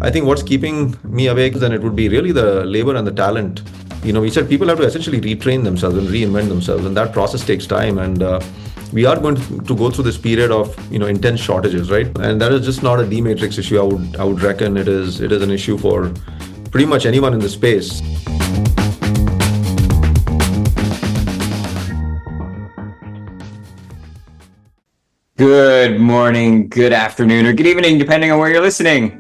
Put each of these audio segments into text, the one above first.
I think what's keeping me awake then it would be really the labor and the talent. We said people have to essentially retrain themselves and reinvent themselves, and that process takes time. And we are going to go through this period of intense shortages, right? And that is just not a D matrix issue. I would reckon it is an issue for pretty much anyone in the space. Good morning, good afternoon, or good evening, depending on where you're listening.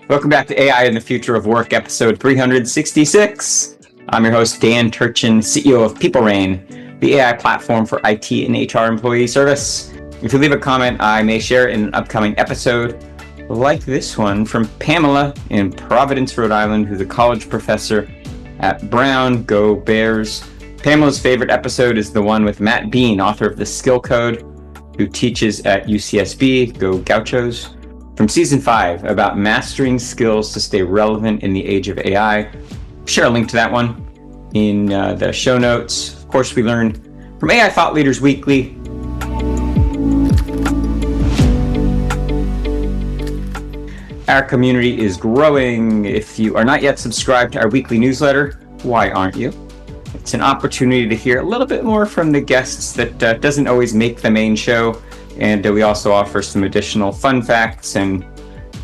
Welcome back to AI and the Future of Work, episode 366. I'm your host, Dan Turchin, CEO of PeopleRain, the AI platform for IT and HR employee service. If you leave a comment, I may share it in an upcoming episode, like this one from Pamela in Providence, Rhode Island, who's a college professor at Brown. Go Bears. Pamela's favorite episode is the one with Matt Bean, author of The Skill Code, who teaches at UCSB, Go Gauchos, from season 5 about mastering skills to stay relevant in the age of AI. Share a link to that one in the show notes. Of course, we learn from AI Thought Leaders Weekly. Our community is growing. If you are not yet subscribed to our weekly newsletter, why aren't you? It's an opportunity to hear a little bit more from the guests that doesn't always make the main show. And we also offer some additional fun facts and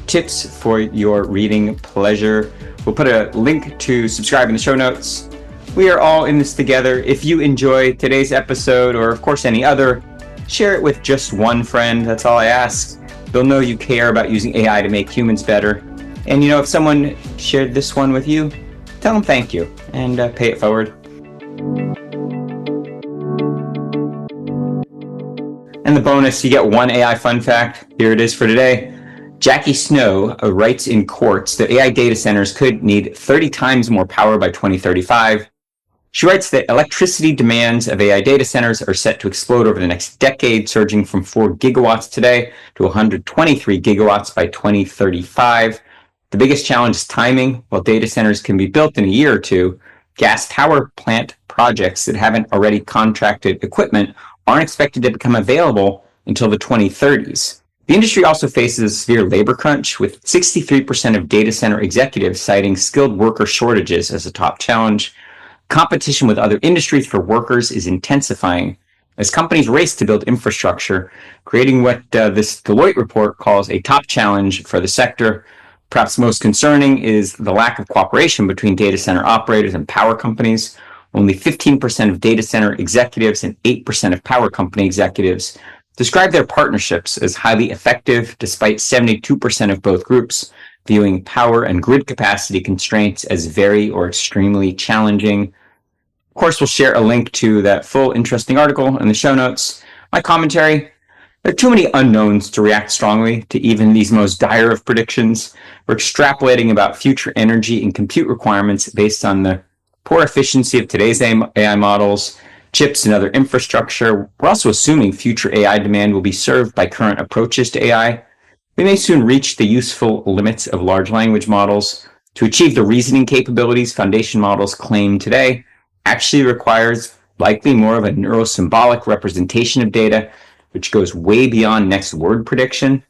tips for your reading pleasure. We'll put a link to subscribe in the show notes. We are all in this together. If you enjoy today's episode, or of course any other, share it with just one friend. That's all I ask. They'll know you care about using AI to make humans better. And if someone shared this one with you, tell them thank you and pay it forward. And the bonus, you get one AI fun fact. Here it is for today. Jackie Snow writes in Quartz that AI data centers could need 30 times more power by 2035. She writes that electricity demands of AI data centers are set to explode over the next decade, surging from 4 gigawatts today to 123 gigawatts by 2035. The biggest challenge is timing. While data centers can be built in a year or two, gas power plant projects that haven't already contracted equipment aren't expected to become available until the 2030s. The industry also faces a severe labor crunch, with 63% of data center executives citing skilled worker shortages as a top challenge. Competition with other industries for workers is intensifying as companies race to build infrastructure, creating what this Deloitte report calls a top challenge for the sector. Perhaps most concerning is the lack of cooperation between data center operators and power companies. Only 15% of data center executives and 8% of power company executives describe their partnerships as highly effective, despite 72% of both groups viewing power and grid capacity constraints as very or extremely challenging. Of course, we'll share a link to that full interesting article in the show notes. My commentary: there are too many unknowns to react strongly to even these most dire of predictions. We're extrapolating about future energy and compute requirements based on the poor efficiency of today's AI models, chips, and other infrastructure. We're also assuming future AI demand will be served by current approaches to AI. We may soon reach the useful limits of large language models. To achieve the reasoning capabilities foundation models claim today actually requires likely more of a neurosymbolic representation of data, which goes way beyond next word prediction.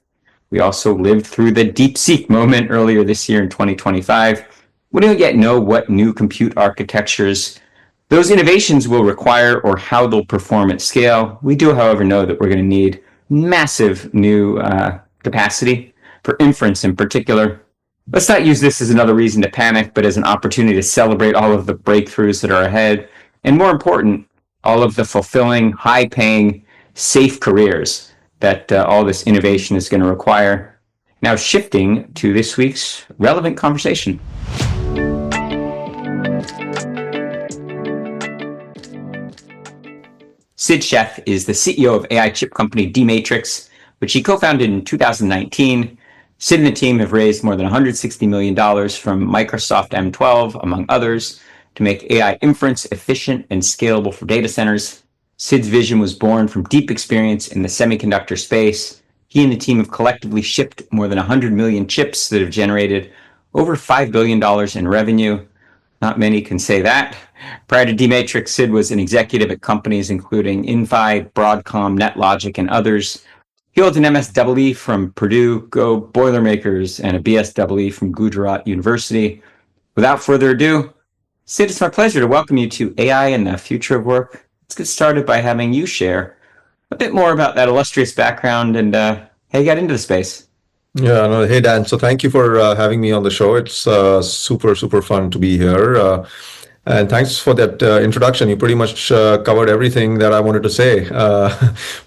We also lived through the DeepSeek moment earlier this year in 2025. We don't yet know what new compute architectures those innovations will require or how they'll perform at scale. We do, however, know that we're going to need massive new capacity for inference in particular. Let's not use this as another reason to panic, but as an opportunity to celebrate all of the breakthroughs that are ahead, and more important, all of the fulfilling, high-paying, safe careers that all this innovation is going to require. Now shifting to this week's relevant conversation. Sid Sheth is the CEO of AI chip company D-Matrix, which he co-founded in 2019. Sid and the team have raised more than $160 million from Microsoft M12, among others, to make AI inference efficient and scalable for data centers. Sid's vision was born from deep experience in the semiconductor space. He and the team have collectively shipped more than 100 million chips that have generated over $5 billion in revenue. Not many can say that. Prior to D-Matrix, Sid was an executive at companies including Infi, Broadcom, NetLogic, and others. He holds an MSEE from Purdue, Go Boilermakers, and a BSEE from Gujarat University. Without further ado, Sid, it's my pleasure to welcome you to AI and the Future of Work. Let's get started by having you share a bit more about that illustrious background and how you got into the space. Yeah, no, hey Dan. So thank you for having me on the show. It's super fun to be here. And thanks for that introduction. You pretty much covered everything that I wanted to say.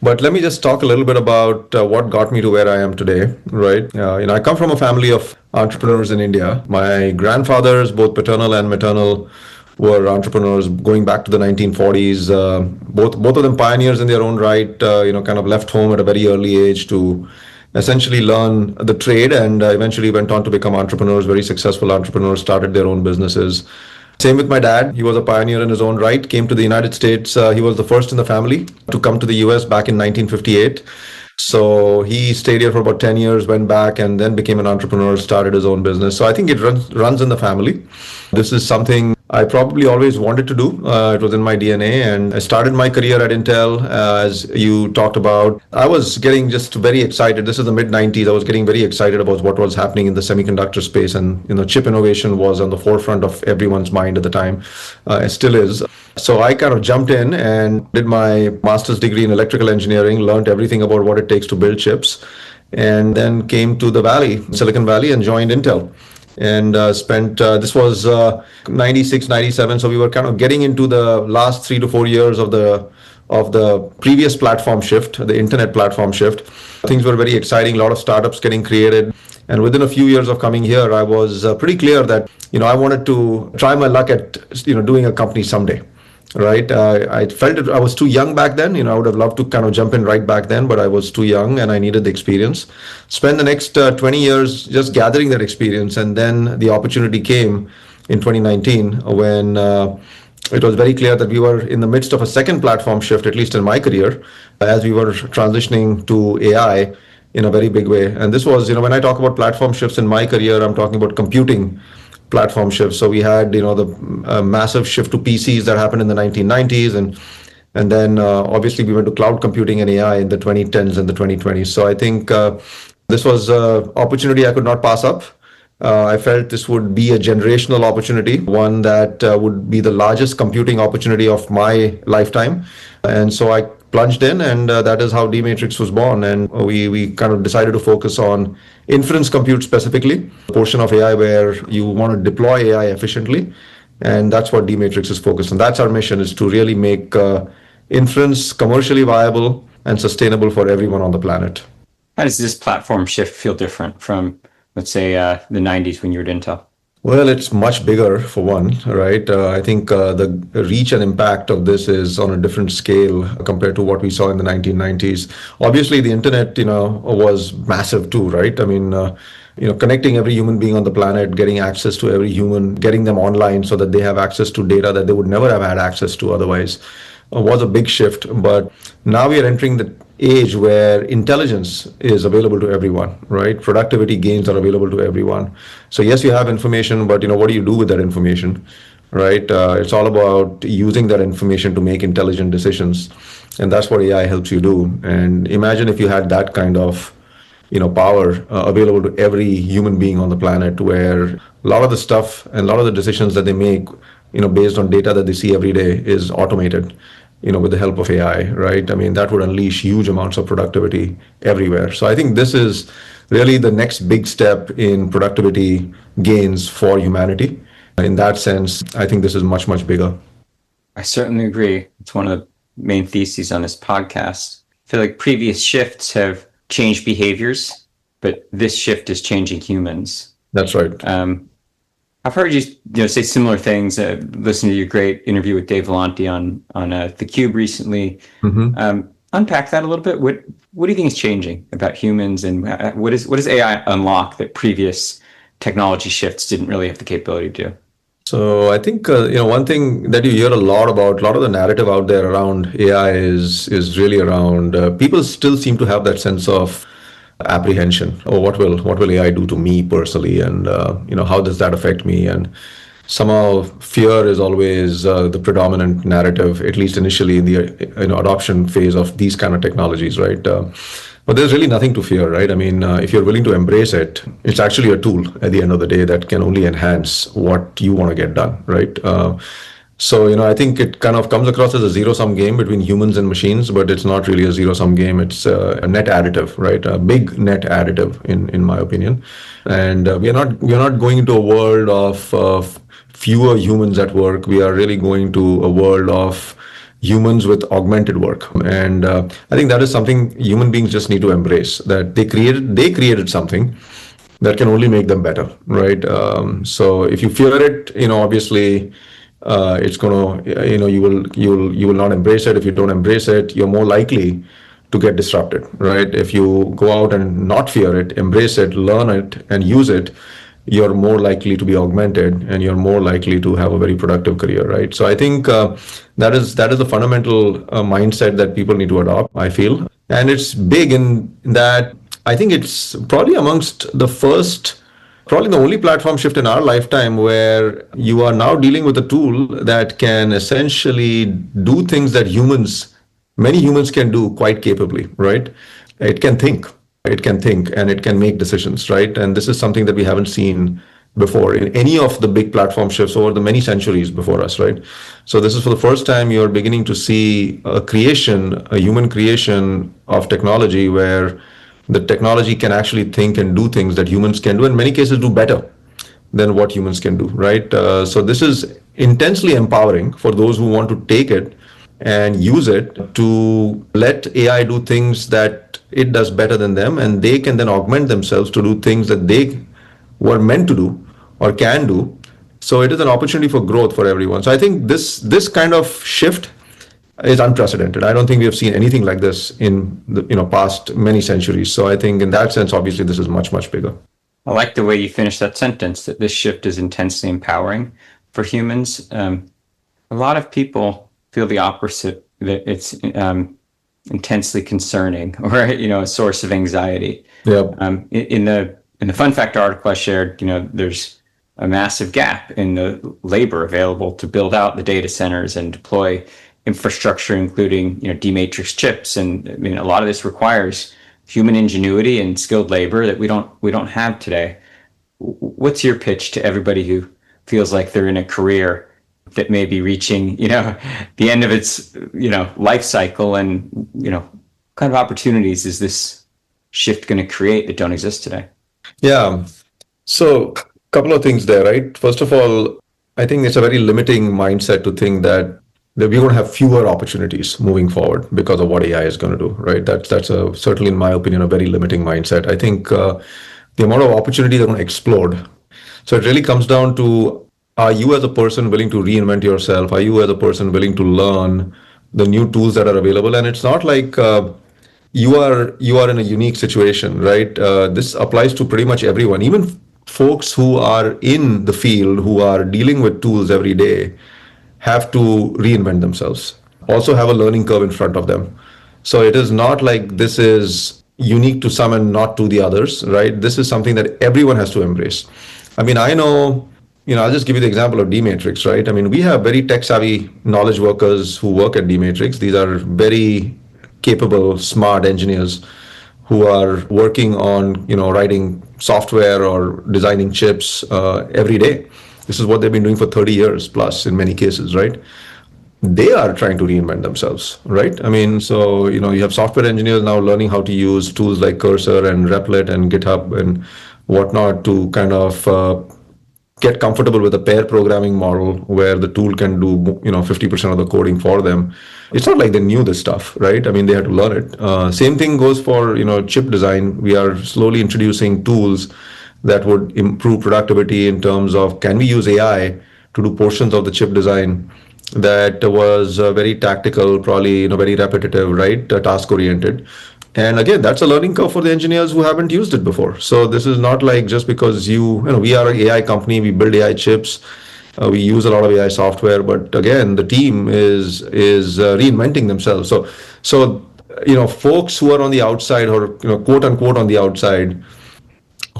But let me just talk a little bit about what got me to where I am today, right? I come from a family of entrepreneurs in India. My grandfathers, both paternal and maternal, were entrepreneurs going back to the 1940s. Both of them pioneers in their own right. Kind of left home at a very early age to essentially learn the trade, and eventually went on to become entrepreneurs, very successful entrepreneurs, started their own businesses. Same with my dad. He was a pioneer in his own right, came to the United States. He was the first in the family to come to the US back in 1958. So he stayed here for about 10 years, went back, and then became an entrepreneur, started his own business. So I think it runs in the family. This is something I probably always wanted to do. It was in my DNA, and I started my career at Intel, as you talked about. I was getting just very excited. This is the mid 90s. I was getting very excited about what was happening in the semiconductor space, and chip innovation was on the forefront of everyone's mind at the time. It still is. So I kind of jumped in and did my master's degree in electrical engineering, learned everything about what it takes to build chips, and then came to the Valley, Silicon Valley, and joined Intel. And spent, this was 96, 97. So we were kind of getting into the last 3 to 4 years of the previous platform shift, the internet platform shift. Things were very exciting, a lot of startups getting created. And within a few years of coming here, I was pretty clear that, I wanted to try my luck at, doing a company someday. Right. I felt that I was too young back then. I would have loved to kind of jump in right back then, but I was too young and I needed the experience. Spend the next 20 years just gathering that experience. And then the opportunity came in 2019 when it was very clear that we were in the midst of a second platform shift, at least in my career, as we were transitioning to AI in a very big way. And this was, when I talk about platform shifts in my career, I'm talking about computing platform shifts. So we had, the massive shift to PCs that happened in the 1990s, and then obviously we went to cloud computing and AI in the 2010s and the 2020s. So I think this was an opportunity I could not pass up. I felt this would be a generational opportunity, one that would be the largest computing opportunity of my lifetime. And so I plunged in, and that is how D-Matrix was born. And we kind of decided to focus on inference compute specifically, a portion of AI where you want to deploy AI efficiently. And that's what D-Matrix is focused on. That's our mission, is to really make inference commercially viable and sustainable for everyone on the planet. How does this platform shift feel different from, let's say, the 90s when you were at Intel? Well, it's much bigger for one, right? I think the reach and impact of this is on a different scale compared to what we saw in the 1990s. Obviously, the internet, was massive too, right? I mean, connecting every human being on the planet, getting access to every human, getting them online so that they have access to data that they would never have had access to otherwise, was a big shift. But now we are entering the age where intelligence is available to everyone, right? Productivity gains are available to everyone. So yes, you have information, but what do you do with that information, right? It's all about using that information to make intelligent decisions, and that's what AI helps you do. And imagine if you had that kind of power available to every human being on the planet, where a lot of the stuff and a lot of the decisions that they make, based on data that they see every day, is automated, with the help of AI, right? I mean, that would unleash huge amounts of productivity everywhere. So I think this is really the next big step in productivity gains for humanity. In that sense, I think this is much, much bigger. I certainly agree. It's one of the main theses on this podcast. I feel like previous shifts have changed behaviors, but this shift is changing humans. That's right. I've heard you say similar things. Listening to your great interview with Dave Vellante on theCUBE recently. Mm-hmm. Unpack that a little bit. What do you think is changing about humans, and what does AI unlock that previous technology shifts didn't really have the capability to do? So I think one thing that you hear a lot about, a lot of the narrative out there around AI is really around people still seem to have that sense of apprehension. Oh, what will AI do to me personally, and how does that affect me? And somehow fear is always the predominant narrative, at least initially in the adoption phase of these kind of technologies, right? But there's really nothing to fear, right? I mean, if you're willing to embrace it, it's actually a tool at the end of the day that can only enhance what you want to get done, right? So, I think it kind of comes across as a zero-sum game between humans and machines, but it's not really a zero-sum game. It's a net additive, right? A big net additive, in my opinion. And we are not going into a world of fewer humans at work. We are really going to a world of humans with augmented work, and I think that is something human beings just need to embrace. That they created something that can only make them better, right? So if you fear it, obviously it's gonna, you will not embrace it. If you don't embrace it, you're more likely to get disrupted, right? If you go out and not fear it, embrace it, learn it, and use it, you're more likely to be augmented, and you're more likely to have a very productive career, right? So I think that is the fundamental mindset that people need to adopt, I feel. And it's big in that I think it's probably amongst the first, probably the only platform shift in our lifetime where you are now dealing with a tool that can essentially do things that many humans can do quite capably, right? It can think and it can make decisions, right? And this is something that we haven't seen before in any of the big platform shifts over the many centuries before us, right? So this is for the first time you're beginning to see a human creation of technology where the technology can actually think and do things that humans can do, in many cases do better than what humans can do, right? So this is intensely empowering for those who want to take it and use it to let AI do things that it does better than them, and they can then augment themselves to do things that they were meant to do or can do. So it is an opportunity for growth for everyone. So I think this kind of shift is unprecedented. I don't think we have seen anything like this in the past many centuries. So I think in that sense, obviously, this is much, much bigger. I like the way you finished that sentence, that this shift is intensely empowering for humans. A lot of people feel the opposite, that it's intensely concerning or a source of anxiety. Yeah. In the fun fact article I shared, there's a massive gap in the labor available to build out the data centers and deploy infrastructure, including D-matrix chips, and I mean a lot of this requires human ingenuity and skilled labor that we don't have today. What's your pitch to everybody who feels like they're in a career that may be reaching the end of its life cycle, and what kind of opportunities is this shift going to create that don't exist today? Yeah. So a couple of things there, right? First of all, I think it's a very limiting mindset to think that we're going to have fewer opportunities moving forward because of what AI is going to do, right? That's certainly, in my opinion, a very limiting mindset. I think the amount of opportunities are going to explode. So it really comes down to, are you as a person willing to reinvent yourself? Are you as a person willing to learn the new tools that are available? And it's not like you are in a unique situation, right? This applies to pretty much everyone, even folks who are in the field, who are dealing with tools every day, have to reinvent themselves, also have a learning curve in front of them. So it is not like this is unique to some and not to the others, right? This is something that everyone has to embrace. I mean, I know, I'll just give you the example of D-Matrix, right? I mean, we have very tech-savvy knowledge workers who work at D-Matrix. These are very capable, smart engineers who are working on, writing software or designing chips every day. This is what they've been doing for 30 years plus in many cases, right? They are trying to reinvent themselves, right? I mean, so, you have software engineers now learning how to use tools like Cursor and Replit and GitHub and whatnot to kind of get comfortable with a pair programming model where the tool can do 50% of the coding for them. It's not like they knew this stuff, right? I mean, they had to learn it. Same thing goes for chip design. We are slowly introducing tools that would improve productivity in terms of, can we use AI to do portions of the chip design that was very tactical, probably very repetitive, right? Task oriented. And again, that's a learning curve for the engineers who haven't used it before. So this is not like just because we are an AI company, we build AI chips, we use a lot of AI software, but again, the team is reinventing themselves. So folks who are on the outside, or quote unquote on the outside,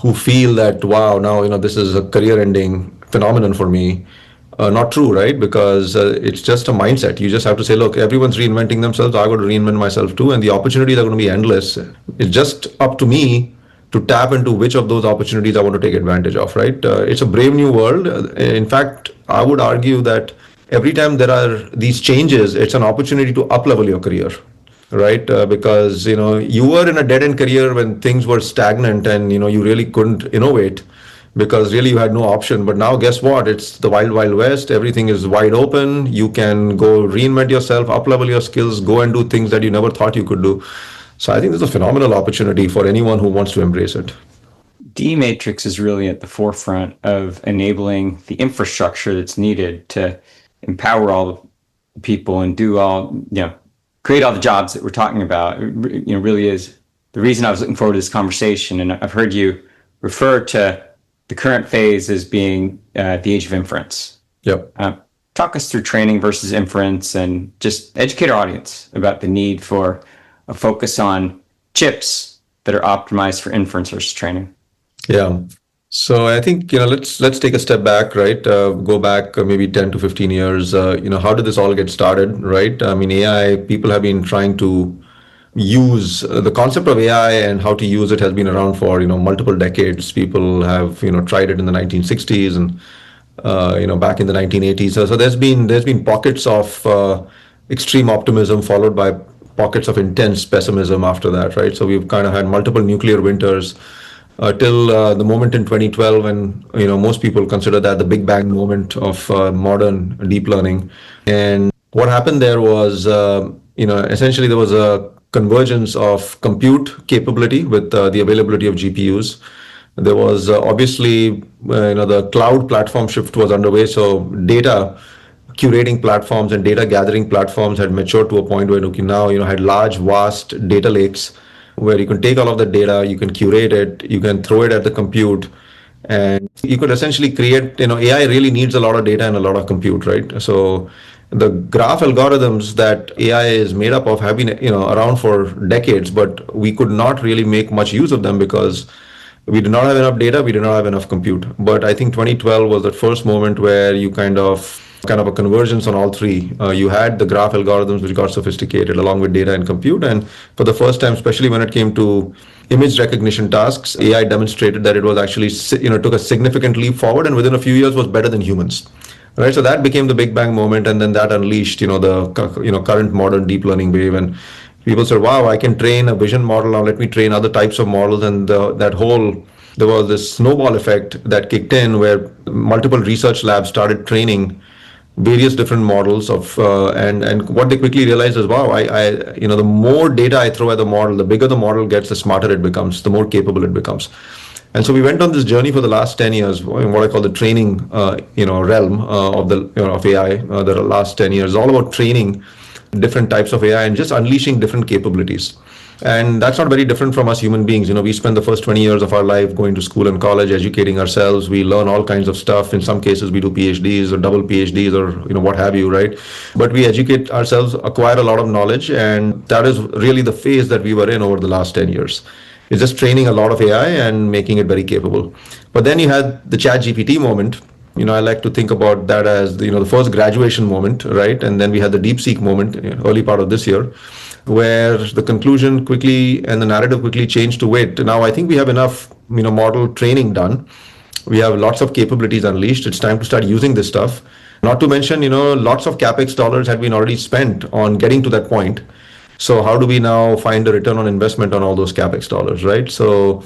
who feel that, wow, now this is a career-ending phenomenon for me, not true, right? Because it's just a mindset. You just have to say, look, everyone's reinventing themselves. I got to reinvent myself too, and the opportunities are going to be endless. It's just up to me to tap into which of those opportunities I want to take advantage of, right? It's a brave new world. In fact, I would argue that every time there are these changes, it's an opportunity to up-level your career, right? Because you were in a dead-end career when things were stagnant, and you really couldn't innovate because really you had no option. But now, guess what? It's the wild, wild west. Everything is wide open. You can go reinvent yourself, up-level your skills, go and do things that you never thought you could do. So I think there's a phenomenal opportunity for anyone who wants to embrace it. D-Matrix is really at the forefront of enabling the infrastructure that's needed to empower all the people and do all, create all the jobs that we're talking about. It really is the reason I was looking forward to this conversation. And I've heard you refer to the current phase as being the age of inference. Yep. Talk us through training versus inference and just educate our audience about the need for a focus on chips that are optimized for inference versus training. Yeah. So I think, let's take a step back, right? Go back maybe 10 to 15 years. How did this all get started, right? I mean, AI, people have been trying to use the concept of AI, and how to use it has been around for, multiple decades. People have, tried it in the 1960s and, back in the 1980s. So there's been pockets of extreme optimism followed by pockets of intense pessimism after that, right? So we've kind of had multiple nuclear winters till the moment in 2012, when most people consider that the Big Bang moment of modern deep learning. And what happened there was, essentially there was a convergence of compute capability with the availability of GPUs. There was obviously, the cloud platform shift was underway. So data curating platforms and data gathering platforms had matured to a point where you can now, had large, vast data lakes where you can take all of the data, you can curate it, you can throw it at the compute, and you could essentially create, AI really needs a lot of data and a lot of compute, right? So the graph algorithms that AI is made up of have been, around for decades, but we could not really make much use of them because we did not have enough data, we did not have enough compute. But I think 2012 was the first moment where you kind of a convergence on all three. You had the graph algorithms which got sophisticated along with data and compute, and for the first time, especially when it came to image recognition tasks, AI demonstrated that it was actually, took a significant leap forward, and within a few years was better than humans. Right, so that became the Big Bang moment, and then that unleashed, the current modern deep learning wave, and people said, "Wow, I can train a vision model now. Let me train other types of models." And there was this snowball effect that kicked in, where multiple research labs started training various different models of, and what they quickly realized is, wow, the more data I throw at the model, the bigger the model gets, the smarter it becomes, the more capable it becomes. And so we went on this journey for the last 10 years, in what I call the training, realm of AI. The last 10 years, all about training different types of AI and just unleashing different capabilities. And that's not very different from us human beings. We spend the first 20 years of our life going to school and college, educating ourselves. We learn all kinds of stuff. In some cases, we do PhDs or double PhDs or what have you, right? But we educate ourselves, acquire a lot of knowledge, and that is really the phase that we were in over the last 10 years. It's just training a lot of AI and making it very capable. But then you had the ChatGPT moment. I like to think about that as the first graduation moment, right? And then we had the DeepSeek moment, early part of this year, where the conclusion quickly and the narrative quickly changed to, wait, now I think we have enough, model training done. We have lots of capabilities unleashed. It's time to start using this stuff. Not to mention, lots of CapEx dollars had been already spent on getting to that point. So how do we now find a return on investment on all those CapEx dollars, right? So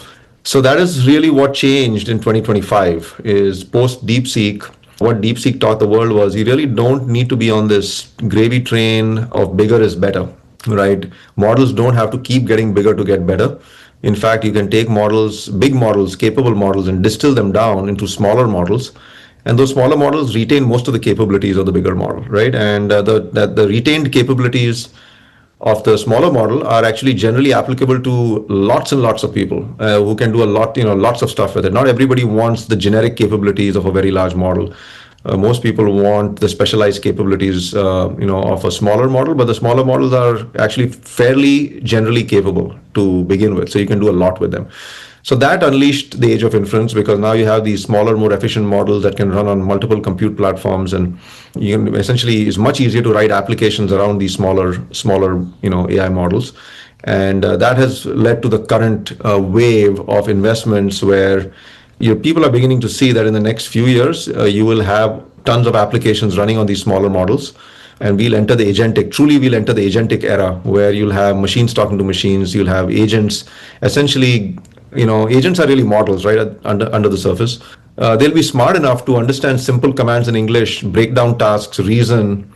that is really what changed in 2025 is post DeepSeek. What DeepSeek taught the world was you really don't need to be on this gravy train of bigger is better, right? Models don't have to keep getting bigger to get better. In fact, you can take models, big models, capable models, and distill them down into smaller models. And those smaller models retain most of the capabilities of the bigger model, right? And the retained capabilities of the smaller model are actually generally applicable to lots and lots of people who can do a lot, lots of stuff with it. Not everybody wants the generic capabilities of a very large model. Most people want the specialized capabilities, of a smaller model, but the smaller models are actually fairly generally capable to begin with. So you can do a lot with them. So that unleashed the age of inference, because now you have these smaller, more efficient models that can run on multiple compute platforms, and you can essentially it's much easier to write applications around these smaller AI models, and that has led to the current wave of investments where people are beginning to see that in the next few years you will have tons of applications running on these smaller models, and we'll enter the agentic era, where you'll have machines talking to machines, you'll have agents. Essentially, agents are really models, right, under the surface. They'll be smart enough to understand simple commands in English, break down tasks, reason,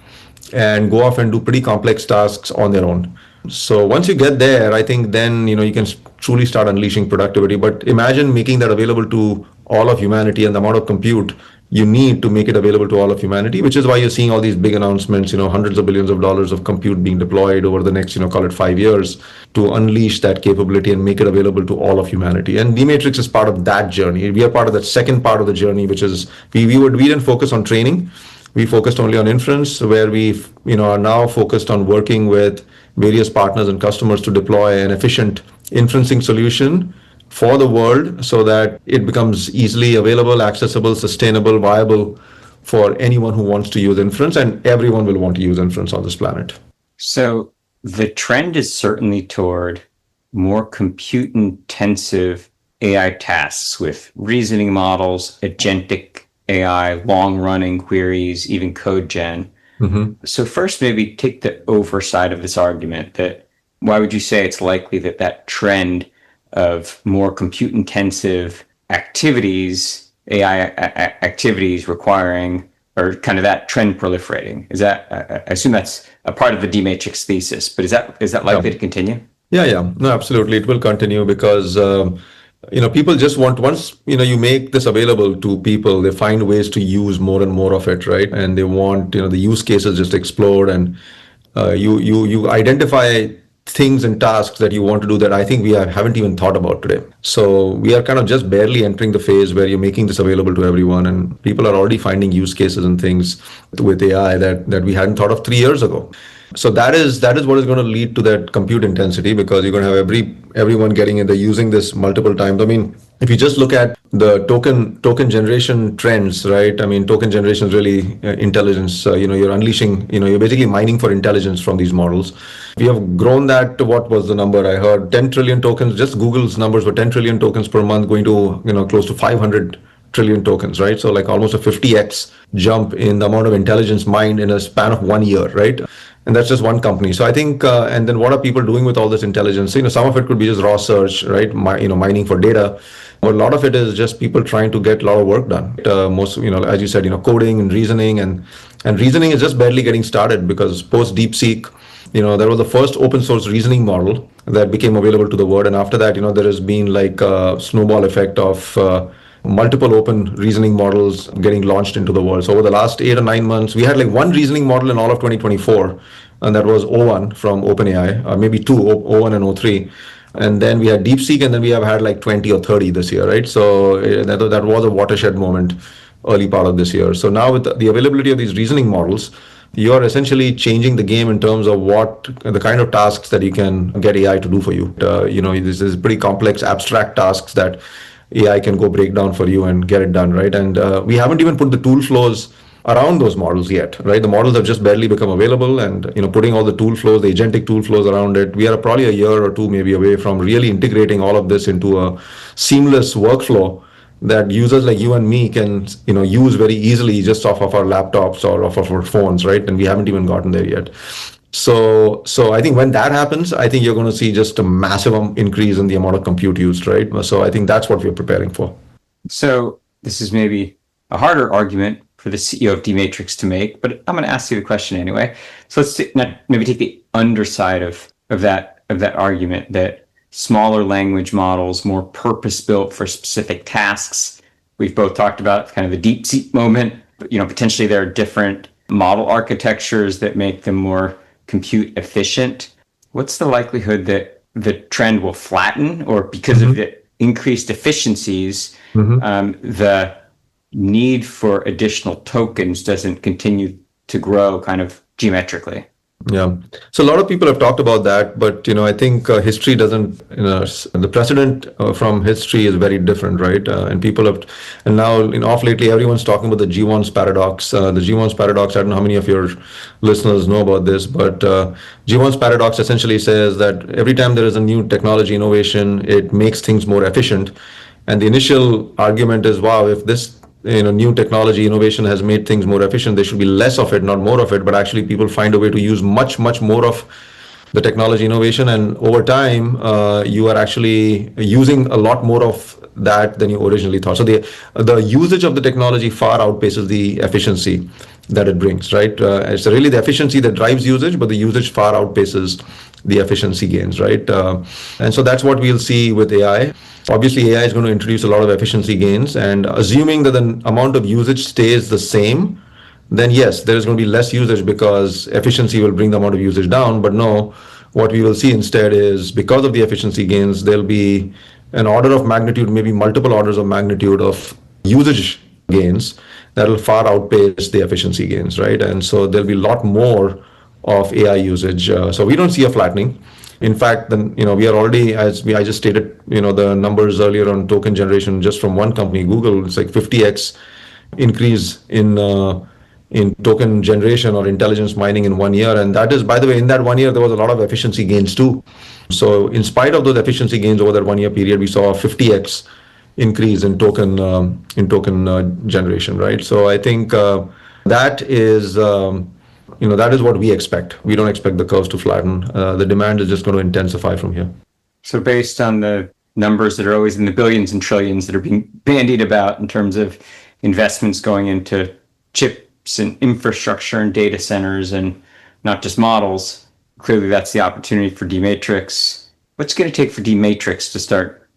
and go off and do pretty complex tasks on their own. So once you get there, I think then you can truly start unleashing productivity. But imagine making that available to all of humanity, and the amount of compute you need to make it available to all of humanity, which is why you're seeing all these big announcements, hundreds of billions of dollars of compute being deployed over the next, call it 5 years, to unleash that capability and make it available to all of humanity. And D-Matrix is part of that journey. We are part of that second part of the journey, which is we didn't focus on training. We focused only on inference, where we are now focused on working with various partners and customers to deploy an efficient inferencing solution for the world, so that it becomes easily available, accessible, sustainable, viable for anyone who wants to use inference, and everyone will want to use inference on this planet. So the trend is certainly toward more compute intensive AI tasks with reasoning models, agentic AI, long running queries, even code gen. So first, maybe take the overside of this argument. That why would you say it's likely that trend of more compute intensive activities, AI activities requiring, or kind of that trend proliferating? Is that, I assume that's a part of the D-Matrix thesis, but is that likely to continue? Yeah. No, absolutely. It will continue, because people just want, once you make this available to people, they find ways to use more and more of it, right? And they want the use cases just explode, and you identify things and tasks that you want to do that I think we haven't even thought about today. So we are kind of just barely entering the phase where you're making this available to everyone, and people are already finding use cases and things with AI that we hadn't thought of 3 years ago. So that is what is going to lead to that compute intensity, because you're going to have everyone getting in there using this multiple times. I mean, if you just look at the token generation trends, right? I mean, token generation is really intelligence. You're unleashing, you're basically mining for intelligence from these models. We have grown that to, what was the number I heard? 10 trillion tokens. Just Google's numbers were 10 trillion tokens per month, going to close to 500 trillion tokens, right? So like almost a 50x jump in the amount of intelligence mined in a span of 1 year, right? And that's just one company. So I think, and then what are people doing with all this intelligence? Some of it could be just raw search, right? Mining for data. But a lot of it is just people trying to get a lot of work done. Most, as you said, coding and reasoning, and reasoning is just barely getting started, because post DeepSeek, there was the first open source reasoning model that became available to the world. And after that, there has been like a snowball effect of multiple open reasoning models getting launched into the world. So over the last 8 or 9 months, we had like one reasoning model in all of 2024, and that was O1 from OpenAI, or maybe two, O1 and O3. And then we had DeepSeek, and then we have had like 20 or 30 this year, right? So that was a watershed moment early part of this year. So now with the availability of these reasoning models, you're essentially changing the game in terms of what the kind of tasks that you can get AI to do for you. This is pretty complex, abstract tasks that AI can go break down for you and get it done, right? And we haven't even put the tool flows around those models yet, right? The models have just barely become available, and putting all the tool flows, the agentic tool flows around it, we are probably a year or two maybe away from really integrating all of this into a seamless workflow that users like you and me can use very easily just off of our laptops or off of our phones, right? And we haven't even gotten there yet. So I think when that happens, I think you're going to see just a massive increase in the amount of compute used, right? So I think that's what we're preparing for. So this is maybe a harder argument for the CEO of D-Matrix to make, but I'm going to ask you the question anyway. So let's maybe take the underside of that argument, that smaller language models, more purpose-built for specific tasks. We've both talked about kind of the DeepSeek moment, but potentially there are different model architectures that make them more compute efficient. What's the likelihood that the trend will flatten, or because of the increased efficiencies, the need for additional tokens doesn't continue to grow kind of geometrically? Yeah. So a lot of people have talked about that, but I think history doesn't. The precedent from history is very different, right? And people have, and now off lately, everyone's talking about the G1's paradox. The G1's paradox. I don't know how many of your listeners know about this, but G1's paradox essentially says that every time there is a new technology innovation, it makes things more efficient. And the initial argument is, wow, if this new technology innovation has made things more efficient, there should be less of it, not more of it. But actually people find a way to use much more of the technology innovation, and over time you are actually using a lot more of that than you originally thought. So the usage of the technology far outpaces the efficiency that it brings, right? It's really the efficiency that drives usage, but the usage far outpaces the efficiency gains, right? And so that's what we'll see with AI. Obviously, AI is going to introduce a lot of efficiency gains, and assuming that the amount of usage stays the same, then yes, there is going to be less usage because efficiency will bring the amount of usage down. But no, what we will see instead is, because of the efficiency gains, there'll be an order of magnitude, maybe multiple orders of magnitude of usage gains that will far outpace the efficiency gains, right? And so there'll be a lot more of AI usage. So we don't see a flattening. In fact, then we are already, I just stated, the numbers earlier on token generation just from one company, Google. It's like 50x increase in token generation or intelligence mining in 1 year, and that is, by the way, in that 1 year there was a lot of efficiency gains too. So in spite of those efficiency gains over that 1 year period, we saw a 50x increase in token generation, right? So I think that is. That is what we expect. We don't expect the curves to flatten. The demand is just going to intensify from here. So based on the numbers that are always in the billions and trillions that are being bandied about in terms of investments going into chips and infrastructure and data centers and not just models, clearly that's the opportunity for D-Matrix. What's going to take for D-Matrix to start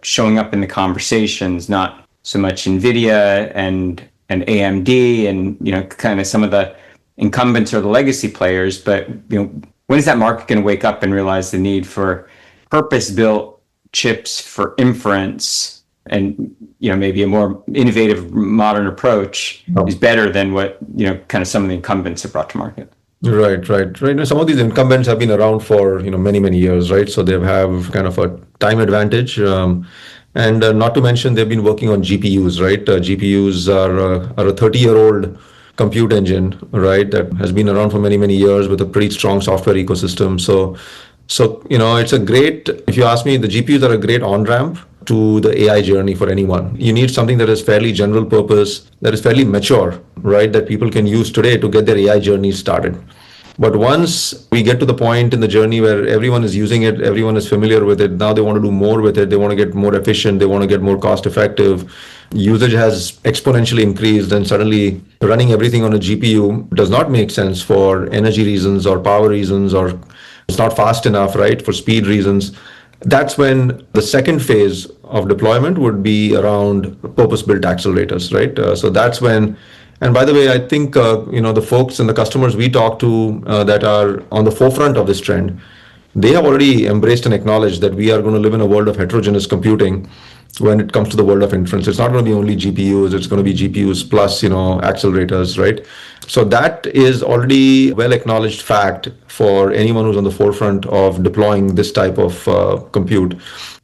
showing up in the conversations, not so much NVIDIA and AMD and kind of some of the incumbents or the legacy players, but when is that market going to wake up and realize the need for purpose-built chips for inference, and maybe a more innovative modern approach is better than what kind of some of the incumbents have brought to market? Right. Some of these incumbents have been around for many years, right? So they have kind of a time advantage, and not to mention they've been working on GPUs, right? GPUs are a 30-year-old compute engine, right, that has been around for many years with a pretty strong software ecosystem. So it's a great, if you ask me, the GPUs are a great on-ramp to the AI journey for anyone. You need something that is fairly general purpose, that is fairly mature, right, that people can use today to get their AI journey started. But once we get to the point in the journey where everyone is using it, everyone is familiar with it, now they want to do more with it, they want to get more efficient, they want to get more cost effective. Usage has exponentially increased, and suddenly running everything on a GPU does not make sense for energy reasons or power reasons, or it's not fast enough, right, for speed reasons. That's when the second phase of deployment would be around purpose-built accelerators, right? So that's when, and by the way, I think the folks and the customers we talk to that are on the forefront of this trend, they have already embraced and acknowledged that we are going to live in a world of heterogeneous computing when it comes to the world of inference. It's not going to be only GPUs, it's going to be GPUs plus, accelerators, right? So that is already well acknowledged fact for anyone who's on the forefront of deploying this type of compute.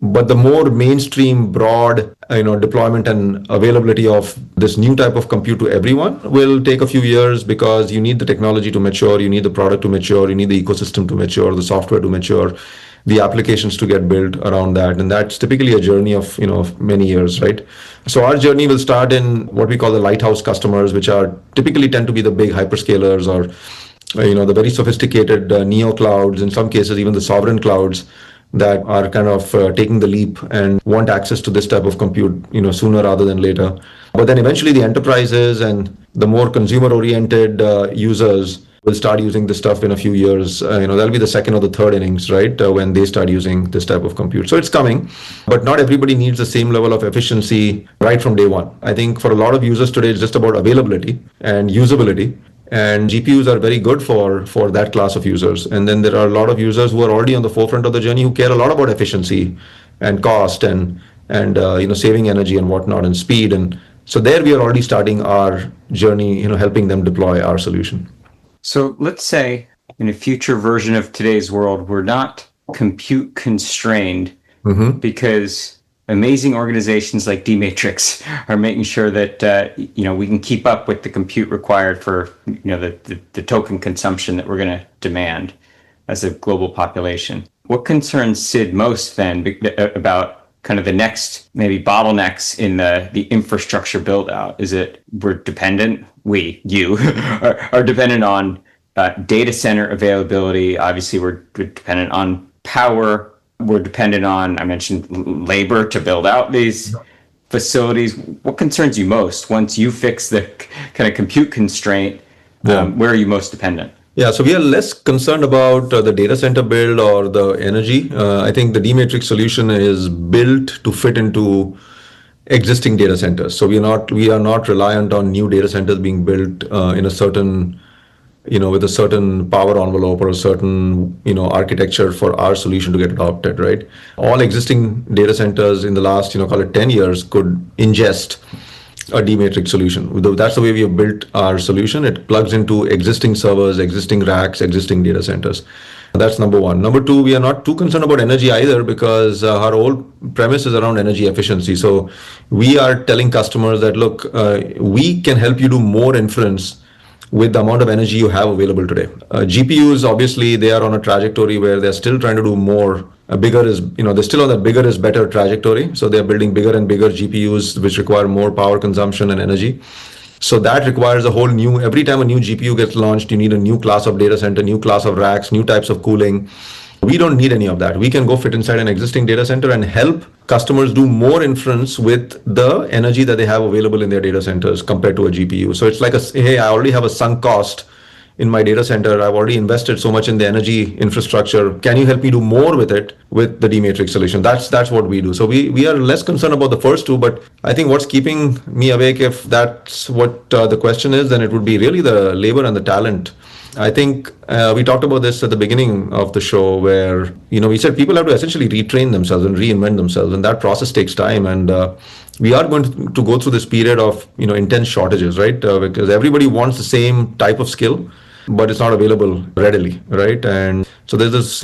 But the more mainstream, broad, deployment and availability of this new type of compute to everyone will take a few years, because you need the technology to mature, you need the product to mature, you need the ecosystem to mature, the software to mature, the applications to get built around that. And that's typically a journey of many years, right? So our journey will start in what we call the lighthouse customers, which are typically tend to be the big hyperscalers, or the very sophisticated neo clouds, in some cases even the sovereign clouds, that are kind of taking the leap and want access to this type of compute sooner rather than later. But then eventually the enterprises and the more consumer oriented users will start using this stuff in a few years. That'll be the second or the third innings, right, when they start using this type of compute. So it's coming, but not everybody needs the same level of efficiency right from day one. I think for a lot of users today, it's just about availability and usability. And GPUs are very good for that class of users. And then there are a lot of users who are already on the forefront of the journey, who care a lot about efficiency and cost and saving energy and whatnot and speed. And so there we are already starting our journey, helping them deploy our solution. So let's say In a future version of today's world, we're not compute constrained because amazing organizations like D-Matrix are making sure that we can keep up with the compute required for the token consumption that we're going to demand as a global population. What concerns Sid most then about kind of the next maybe bottlenecks in the infrastructure build out? Is it we're dependent, you are dependent on data center availability? Obviously, we're dependent on power. We're dependent on, I mentioned, labor to build out these facilities. What concerns you most once you fix the kind of compute constraint? Where are you most dependent? Yeah, so we are less concerned about the data center build or the energy. I think the D-Matrix solution is built to fit into existing data centers. So we are not reliant on new data centers being built in a certain, with a certain power envelope or a certain, architecture for our solution to get adopted, right? All existing data centers in the last, call it 10 years could ingest a D-Matrix solution. That's the way we have built our solution. It plugs into existing servers, existing racks, existing data centers. That's number one. Number two, we are not too concerned about energy either because our whole premise is around energy efficiency. So we are telling customers that, look, we can help you do more inference with the amount of energy you have available today. GPUs, obviously, they are on a trajectory where they're still trying to do more. They're still on that bigger is better trajectory. So they're building bigger and bigger GPUs, which require more power consumption and energy. So that requires every time a new GPU gets launched, you need a new class of data center, new class of racks, new types of cooling. We don't need any of that. We can go fit inside an existing data center and help customers do more inference with the energy that they have available in their data centers compared to a GPU. So it's like hey, I already have a sunk cost in my data center. I've already invested so much in the energy infrastructure. Can you help me do more with it with the D-Matrix solution? That's what we do. So we are less concerned about the first two, but I think what's keeping me awake, if that's what the question is, then it would be really the labor and the talent. I think we talked about this at the beginning of the show where, we said people have to essentially retrain themselves and reinvent themselves. And that process takes time. And we are going to go through this period of, intense shortages, right? Because everybody wants the same type of skill, but it's not available readily, right? And so there's this,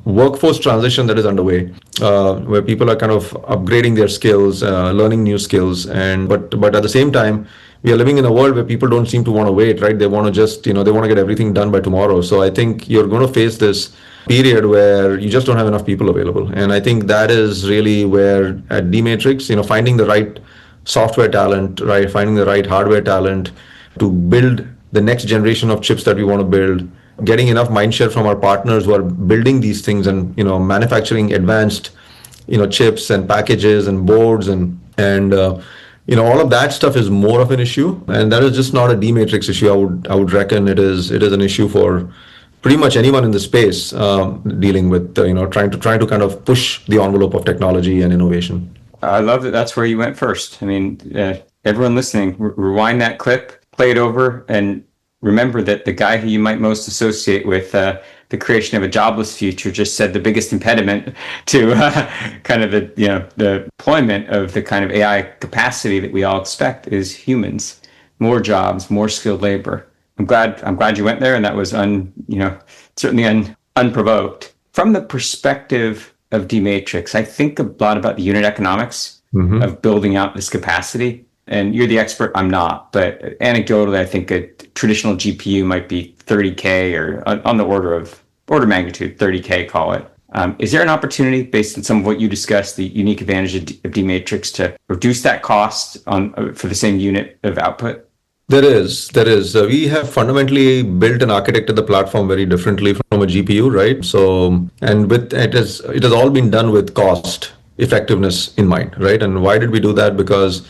workforce transition that is underway where people are kind of upgrading their skills, learning new skills. But at the same time, we are living in a world where people don't seem to want to wait, right? They want to just, they want to get everything done by tomorrow. So I think you're going to face this period where you just don't have enough people available. And I think that is really where at D-Matrix, finding the right software talent, right? Finding the right hardware talent to build the next generation of chips that we want to build, getting enough mindshare from our partners who are building these things and, manufacturing advanced, chips and packages and boards and all of that stuff is more of an issue, and that is just not a D-Matrix issue. I would reckon it is an issue for pretty much anyone in the space dealing with trying to kind of push the envelope of technology and innovation. I love that. That's where you went first. I mean, everyone listening, rewind that clip, play it over, and remember that the guy who you might most associate with the creation of a jobless future just said the biggest impediment to kind of the deployment of the kind of AI capacity that we all expect is humans, more jobs, more skilled labor. I'm glad you went there, and that was certainly unprovoked. From the perspective of D-Matrix, I think a lot about the unit economics of building out this capacity. And you're the expert, I'm not, but anecdotally, I think a traditional GPU might be 30K or on the order magnitude, 30K, call it. Is there an opportunity based on some of what you discussed, the unique advantage of D-Matrix to reduce that cost for the same unit of output? There is. We have fundamentally built and architected the platform very differently from a GPU, right? So, and with it has all been done with cost effectiveness in mind, right? And why did we do that? Because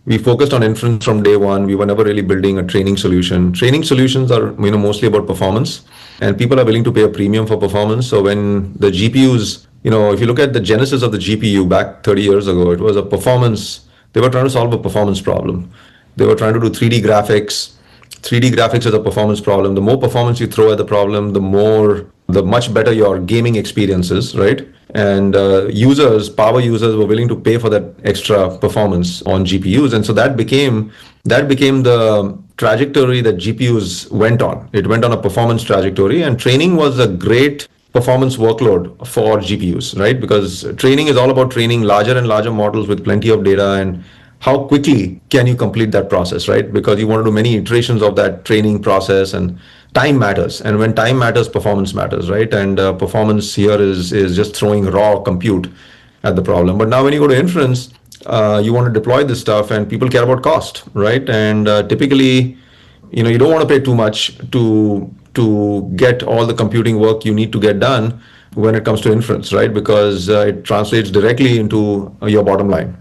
we focused on inference from day one. We were never really building a training solution. Training solutions are, mostly about performance, and people are willing to pay a premium for performance. So when the GPUs, if you look at the genesis of the GPU back 30 years ago, it was a performance. They were trying to solve a performance problem. They were trying to do 3D graphics. 3D graphics is a performance problem. The more performance you throw at the problem, the much better your gaming experience is, right? And power users were willing to pay for that extra performance on GPUs. And so that became the trajectory that GPUs went on. It went on a performance trajectory, and training was a great performance workload for GPUs, right? Because training is all about training larger and larger models with plenty of data, and how quickly can you complete that process, right? Because you want to do many iterations of that training process, and time matters. And when time matters, performance matters, right? And performance here is just throwing raw compute at the problem. But now when you go to inference, you want to deploy this stuff, and people care about cost, right? And typically, you don't want to pay too much to get all the computing work you need to get done when it comes to inference, right? Because it translates directly into your bottom line.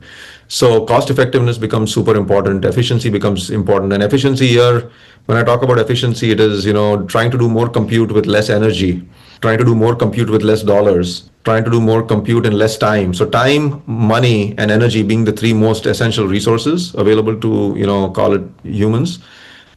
So cost effectiveness becomes super important. Efficiency becomes important. And efficiency here, when I talk about efficiency, it is, trying to do more compute with less energy, trying to do more compute with less dollars, trying to do more compute in less time. So time, money, and energy being the three most essential resources available to, call it humans.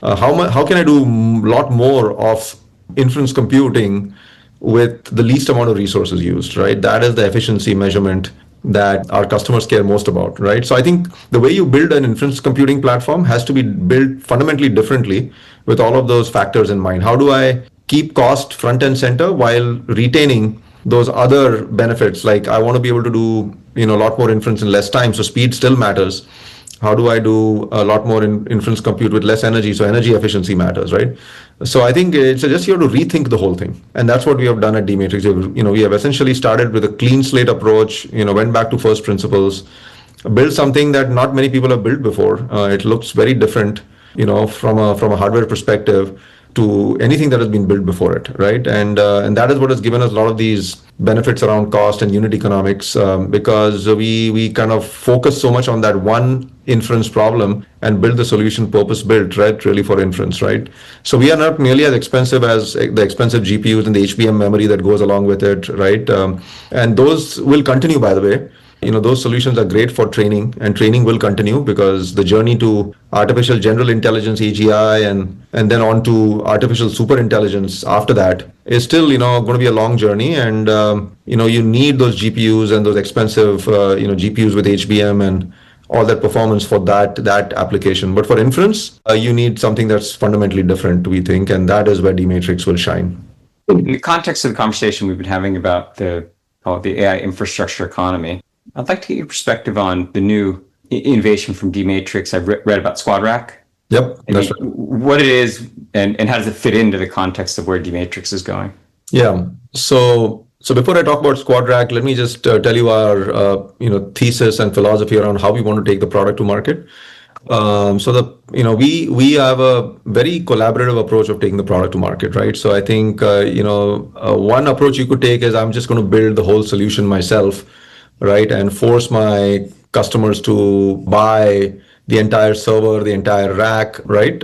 How can I do a lot more of inference computing with the least amount of resources used, right? That is the efficiency measurement that our customers care most about, right? So I think the way you build an inference computing platform has to be built fundamentally differently with all of those factors in mind. How do I keep cost front and center while retaining those other benefits? Like I want to be able to do, a lot more inference in less time, so speed still matters. How do I do a lot more inference compute with less energy? So energy efficiency matters, right? So I think it's just you have to rethink the whole thing. And that's what we have done at D-Matrix. We have essentially started with a clean slate approach, went back to first principles, built something that not many people have built before. It looks very different, from a hardware perspective to anything that has been built before it, right? And that is what has given us a lot of these benefits around cost and unit economics, because we kind of focus so much on that one inference problem and build the solution purpose built, right, really for inference, right? So we are not nearly as expensive as the expensive GPUs and the HBM memory that goes along with it, right? And those will continue, by the way. Those solutions are great for training, and training will continue because the journey to artificial general intelligence, AGI, and then on to artificial super intelligence after that is still, going to be a long journey. And, you need those GPUs and those expensive, GPUs with HBM and all that performance for that application. But for inference, you need something that's fundamentally different, we think, and that is where D-Matrix will shine. In the context of the conversation we've been having about the AI infrastructure economy, I'd like to get your perspective on the new innovation from D-Matrix. I've read about Squad Rack. Yep, that's right. What it is and how does it fit into the context of where D-Matrix is going? Yeah. So before I talk about Squad Rack, let me just tell you our thesis and philosophy around how we want to take the product to market. We have a very collaborative approach of taking the product to market, right? So I think one approach you could take is I'm just going to build the whole solution myself, right, and force my customers to buy the entire server, the entire rack, right?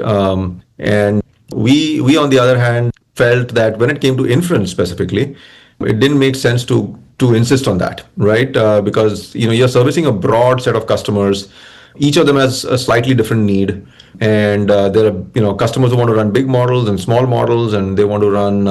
And we on the other hand felt that when it came to inference specifically, it didn't make sense to insist on that, right? Because you're servicing a broad set of customers. Each of them has a slightly different need, and there are customers who want to run big models and small models, and they want to run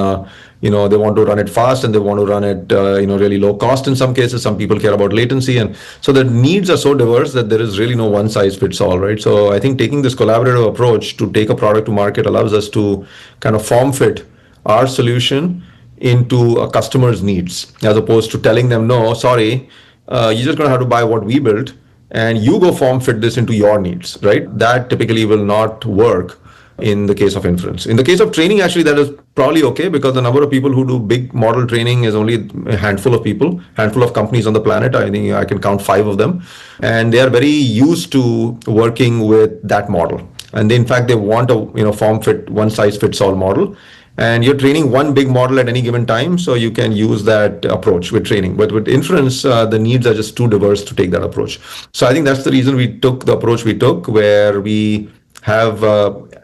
they want to run it fast, and they want to run it really low cost in some cases. Some people care about latency, and so the needs are so diverse that there is really no one size fits all, right? So I think taking this collaborative approach to take a product to market allows us to kind of form fit our solution into a customer's needs, as opposed to telling them, no, sorry, you're just going to have to buy what we built, and you go form fit this into your needs, right? That typically will not work in the case of inference. In the case of training, actually, that is probably okay, because the number of people who do big model training is only a handful of people, handful of companies on the planet. I think I can count 5 of them. And they are very used to working with that model. And they, in fact, they want a form fit, one size fits all model. And you're training one big model at any given time, so you can use that approach with training. But with inference, the needs are just too diverse to take that approach. So I think that's the reason we took the approach we took, where we have,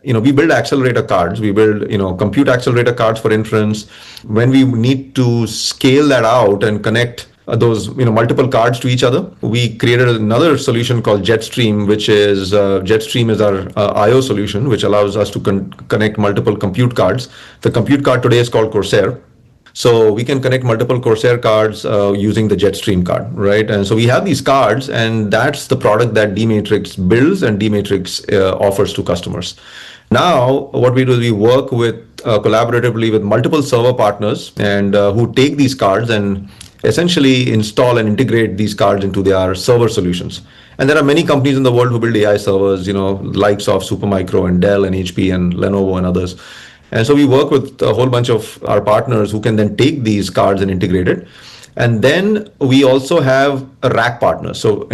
we build accelerator cards. We build, compute accelerator cards for inference. When we need to scale that out and connect those, multiple cards to each other, we created another solution called Jetstream, which is Jetstream is our IO solution, which allows us to connect multiple compute cards. The compute card today is called Corsair. So we can connect multiple Corsair cards using the Jetstream card, right? And so we have these cards, and that's the product that D-Matrix builds and D-Matrix offers to customers. Now, what we do is we work with collaboratively with multiple server partners and who take these cards and essentially install and integrate these cards into their server solutions. And there are many companies in the world who build AI servers, likes of Supermicro and Dell and HP and Lenovo and others. And so we work with a whole bunch of our partners who can then take these cards and integrate it. And then we also have a rack partner. So,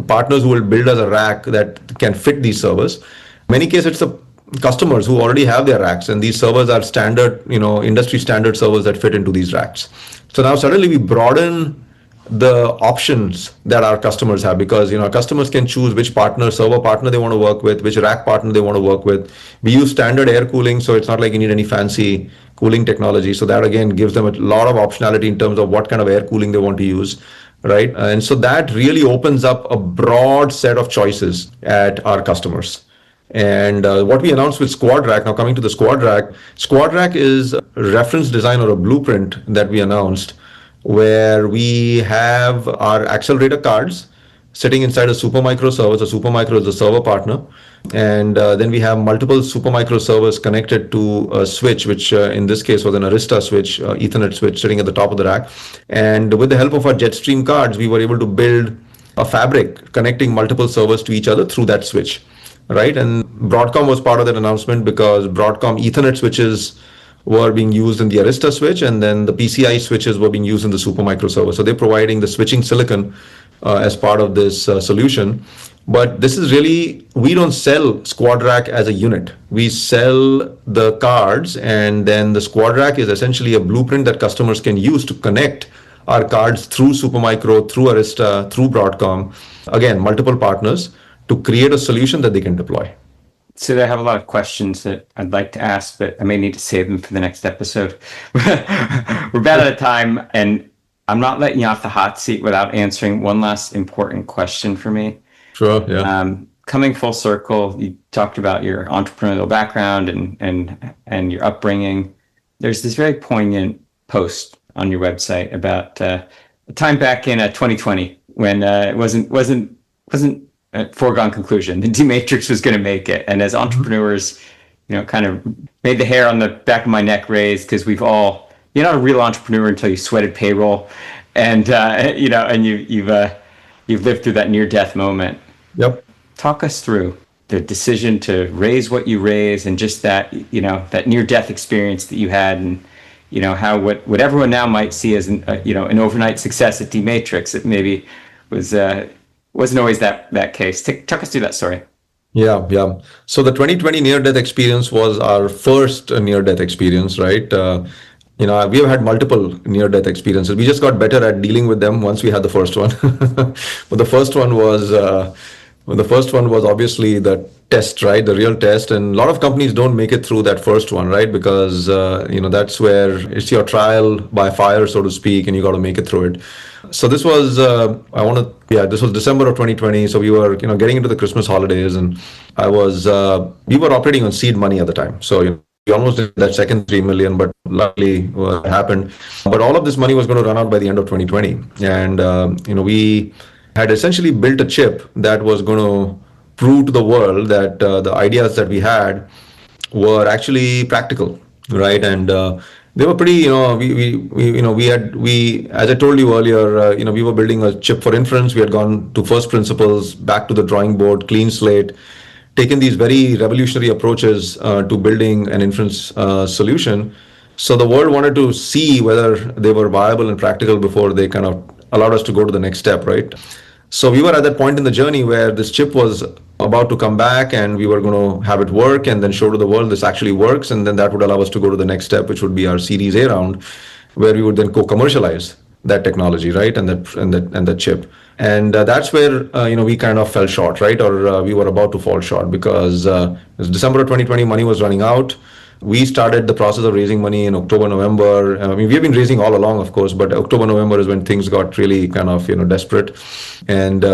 partners who will build us a rack that can fit these servers. In many cases, it's the customers who already have their racks, and these servers are standard, industry standard servers that fit into these racks. So now suddenly we broaden the options that our customers have, because our customers can choose which server partner they want to work with, which rack partner they want to work with. We use standard air cooling, so it's not like you need any fancy cooling technology. So that again gives them a lot of optionality in terms of what kind of air cooling they want to use, right? And so that really opens up a broad set of choices at our customers. And what we announced with Squad Rack, now coming to the Squad Rack is a reference design or a blueprint that we announced, where we have our accelerator cards sitting inside a Supermicro server. So Supermicro is the server partner. And then we have multiple Supermicro servers connected to a switch, which in this case was an Arista switch, Ethernet switch sitting at the top of the rack. And with the help of our Jetstream cards, we were able to build a fabric connecting multiple servers to each other through that switch, right? And Broadcom was part of that announcement because Broadcom Ethernet switches were being used in the Arista switch, and then the PCI switches were being used in the Supermicro server. So they're providing the switching silicon as part of this solution. But this is really, we don't sell Squad Rack as a unit. We sell the cards, and then the Squad Rack is essentially a blueprint that customers can use to connect our cards through Supermicro, through Arista, through Broadcom, again, multiple partners, to create a solution that they can deploy. So I have a lot of questions that I'd like to ask, but I may need to save them for the next episode. We're about out of time, and I'm not letting you off the hot seat without answering one last important question for me. Sure, yeah. Coming full circle, you talked about your entrepreneurial background and your upbringing. There's this very poignant post on your website about a time back in 2020 when it wasn't a foregone conclusion. The D-Matrix was going to make it. And as entrepreneurs, kind of made the hair on the back of my neck raise, because you're not a real entrepreneur until you sweated payroll. And, you've lived through that near-death moment. Yep. Talk us through the decision to raise what you raise, and just that, that near-death experience that you had, and, how what everyone now might see as an overnight success at D-Matrix, it maybe wasn't always that case. Talk us through that story. Yeah. So the 2020 near-death experience was our first near-death experience, right? We have had multiple near-death experiences. We just got better at dealing with them once we had the first one. But the first one was obviously the test, right? The real test. And a lot of companies don't make it through that first one, right? Because that's where it's your trial by fire, so to speak, and you got to make it through it. So this was this was December of 2020. So we were getting into the Christmas holidays, and we were operating on seed money at the time. So we almost did that second 3 million, but luckily it happened. But all of this money was going to run out by the end of 2020, and we had essentially built a chip that was going to prove to the world that the ideas that we had were actually practical, right? And they were pretty, as I told you earlier, we were building a chip for inference. We had gone to first principles, back to the drawing board, clean slate, taken these very revolutionary approaches to building an inference solution. So the world wanted to see whether they were viable and practical before they kind of allowed us to go to the next step, right? So we were at that point in the journey where this chip was about to come back, and we were going to have it work and then show to the world this actually works, and then that would allow us to go to the next step, which would be our Series A round, where we would then co-commercialize that technology, right, and that chip. And that's where we kind of fell short, right, or we were about to fall short, because it was December of 2020, money was running out. We started the process of raising money in October, November. I mean, we've been raising all along, of course, but October, November is when things got really kind of, desperate. And,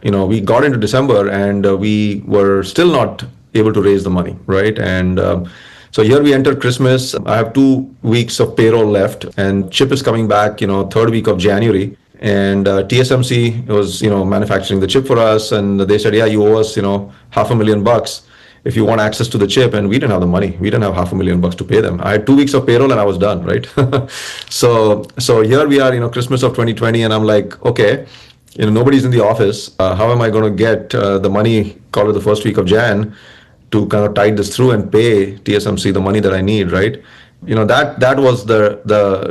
we got into December, and we were still not able to raise the money, right? And So here we enter Christmas. I have 2 weeks of payroll left, and chip is coming back, third week of January. And TSMC was, manufacturing the chip for us, and they said, yeah, you owe us, $500,000 if you want access to the chip. And we didn't have the money. We didn't have $500,000 to pay them. I had 2 weeks of payroll and I was done, right? So here we are, Christmas of 2020, and I'm like, okay, nobody's in the office. How am I going to get the money, call it the first week of Jan, to kind of tide this through and pay TSMC the money that I need, right? That was the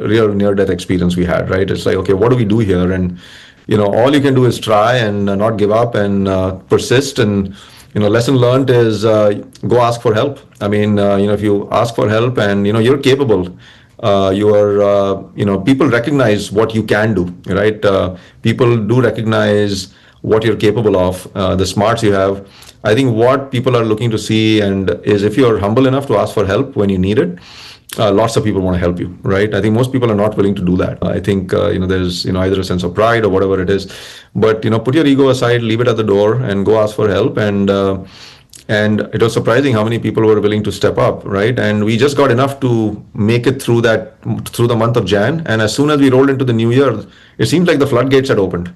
real near-death experience we had, right? It's like, okay, what do we do here? And all you can do is try and not give up and persist. And lesson learned is go ask for help. I mean, if you ask for help and you're capable, people recognize what you can do, right? People do recognize what you're capable of, the smarts you have. I think what people are looking to see and is if you're humble enough to ask for help when you need it, lots of people want to help you, right? I think most people are not willing to do that. I think there's either a sense of pride or whatever it is, but put your ego aside, leave it at the door, and go ask for help. And it was surprising how many people were willing to step up, right? And we just got enough to make it through the month of Jan. And as soon as we rolled into the new year, it seemed like the floodgates had opened.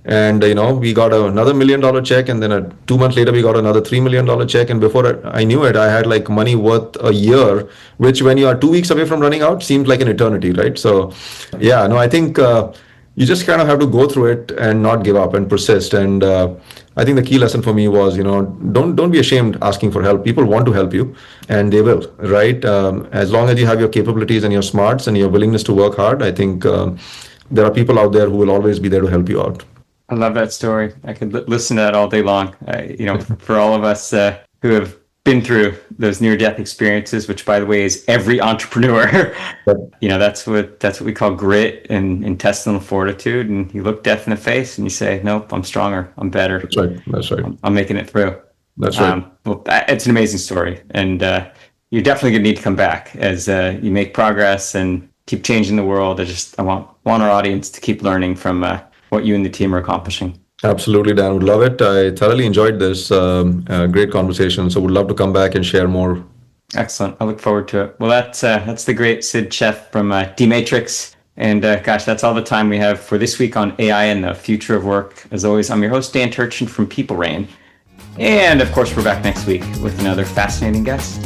And we got another $1 million check, and then 2 months later we got another $3 million check. And before I knew it, I had like money worth a year, which when you are 2 weeks away from running out seems like an eternity, right? So yeah, no, I think you just kind of have to go through it and not give up and persist. And I think the key lesson for me was, don't be ashamed asking for help. People want to help you, and they will, right? As long as you have your capabilities and your smarts and your willingness to work hard, I think there are people out there who will always be there to help you out. I love that story. I could listen to that all day long. For all of us who have been through those near-death experiences, which, by the way, is every entrepreneur. That's what we call grit and intestinal fortitude. And you look death in the face and you say, "Nope, I'm stronger. I'm better." That's right. I'm making it through. That's right. Well, it's an amazing story, and you're definitely going to need to come back as you make progress and keep changing the world. I want our audience to keep learning from what you and the team are accomplishing. Absolutely, Dan. Would love it. I thoroughly enjoyed this great conversation. So would love to come back and share more. Excellent. I look forward to it. Well, that's the great Sid Sheth from D-Matrix. And gosh, that's all the time we have for this week on AI and the future of work. As always, I'm your host, Dan Turchin from People Rain. And of course, we're back next week with another fascinating guest.